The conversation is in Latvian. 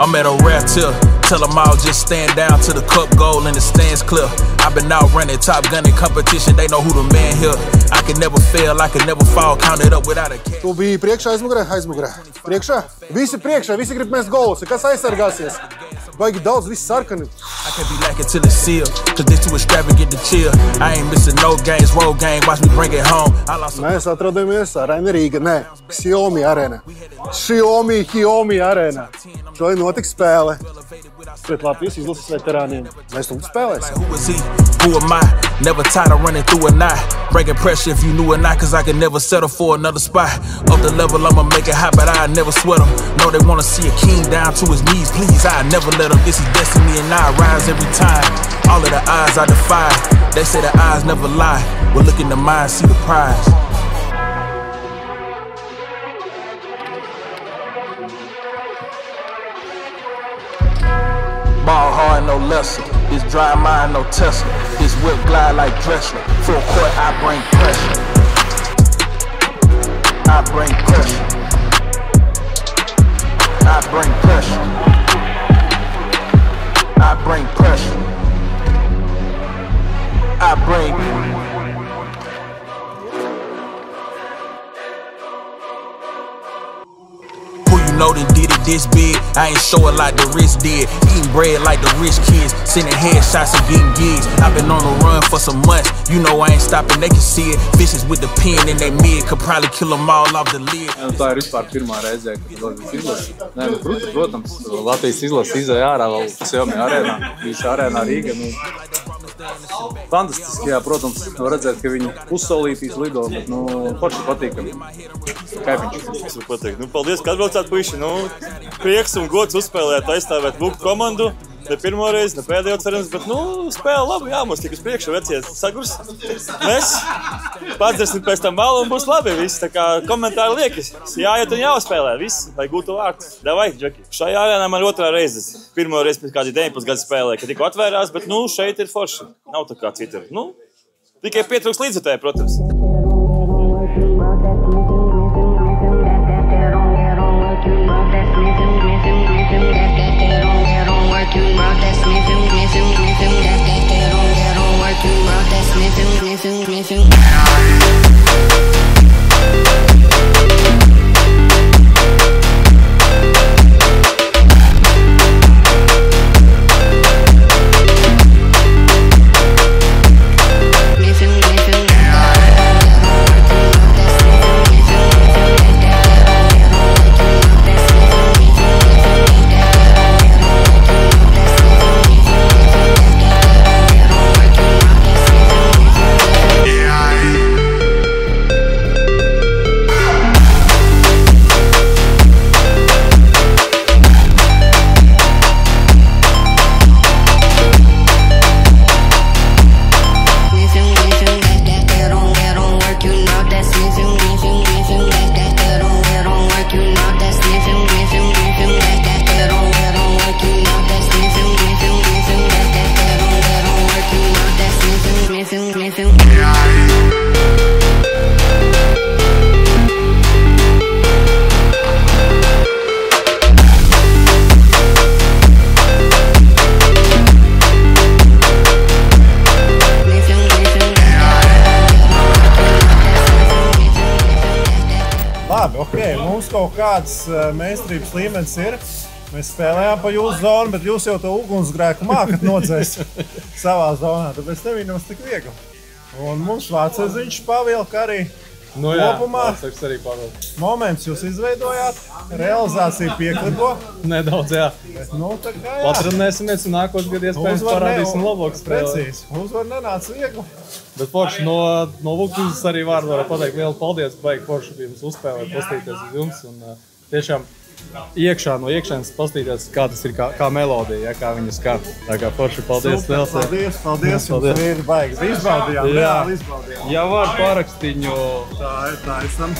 I'm at a rare tip. Tell them all just stand down to the cup goal and the stands clear. I've been out running, top gunning competition, they know who the man here. I can never fail, I can never fall, count it up without a catch. Tu biji priekšā, aizmugurē. Priekšā? Visi priekšā, visi grib mest golus. Kas aizsargāsies? Baigi daudz, visi sarkani. I can't be lacking till it's sealed, cause this too extravagant to chill. I ain't missing no games, road game, watch me bring it home. Mēs atrodamies Arēna Rīga, Xiaomi arēna. Xiaomi arēna. Šodien notiks spēle pret Latvijas izlases veterāniem. Mēs tur spēlēsim. Who is he? Who am I? Never tired of running through a knot. Bringing pressure if you knew or not, cause I can never settle for another spot. Up the level, I'ma make it hot, but I never sweat them. Know they wanna see a king down to his knees, please. I never let them. This is destiny and I rise every time. All of the odds I defy. They say the eyes never lie. Well, look in the mind, see the prize. Ball hard, no lesser. This dry mind, no Tesla. This whip glide like Dressler. Full court, I bring pressure. I bring pressure. I bring pressure. I bring pressure. I bring. Know they did it this big, I ain't show it like the rich did. Eating bread like the rich kids, sending headshots and getting gigs. I've been on the run for some months, you know I ain't stopping, they can see it. Vicious with the pen in they mid, could probably kill them all off the lid. Tā ir vispār pirmā reize, kad Latvijas izlase. Protams, Latvijas izlase izēja ārā vēl Xiaomi arēnā, visi arēnā Rīga. Fantastiski, jā, protams, redzēt, ka viņi uzsolītīs lido, bet, forši patīkami. Kā viņš? Patīk. Paldies, ka atbraucāt, puiši. Prieks un gods uzspēlēt, aizstāvēt Vuku komandu. Ne pirmo reizi, ne pēdējo cerams, bet, spēle labi, jā, mums tik uz priekšu veciet sagurs. Mēs padzersim pēc tam vēl un būs labi viss, tā kā komentāri liekas. Jāiet un jāuzspēlē, viss, lai gūtu vārtu. Davai, Džeki. Šajā arēnā man otrā reize. Pirmo reizi pēc kādi 19 gadu spēlē, kad tikko atvērās, bet, šeit ir forši. Nav tā kā citur. Tikai pietrūks līdzjutēji, protams. Mums kaut kāds meistarības līmenis ir. Mēs spēlējām pa jūsu zonu, bet jūs jau to ugunsgrēku mākat nodzēst savā zonā, tāpēc nebija mums tik viegli. Un mums Vāceziņš pavilka arī kopumā. Moments jūs izveidojāt, realizācija pieklibo. Nedaudz, jā. Tā kā jā. Patrenēsimies un nākos gadu iespējams parādīsim labāku spēli. Precīzi. Uzvar nenāca viegli. Bet forši no Vukas arī varu pateikt lielu paldies, baigi forši bija mums uzspēlēt, pastīties uz jums un tiešām no iekšēnes pastīties, kā tas ir, kā melodija, kā viņa skan. Tā kā forši paldies. Paldies, jums ir baigi. Izbaudījām, reāli izbaudījām. Ja var parakstiņu. Tā ir taisnam.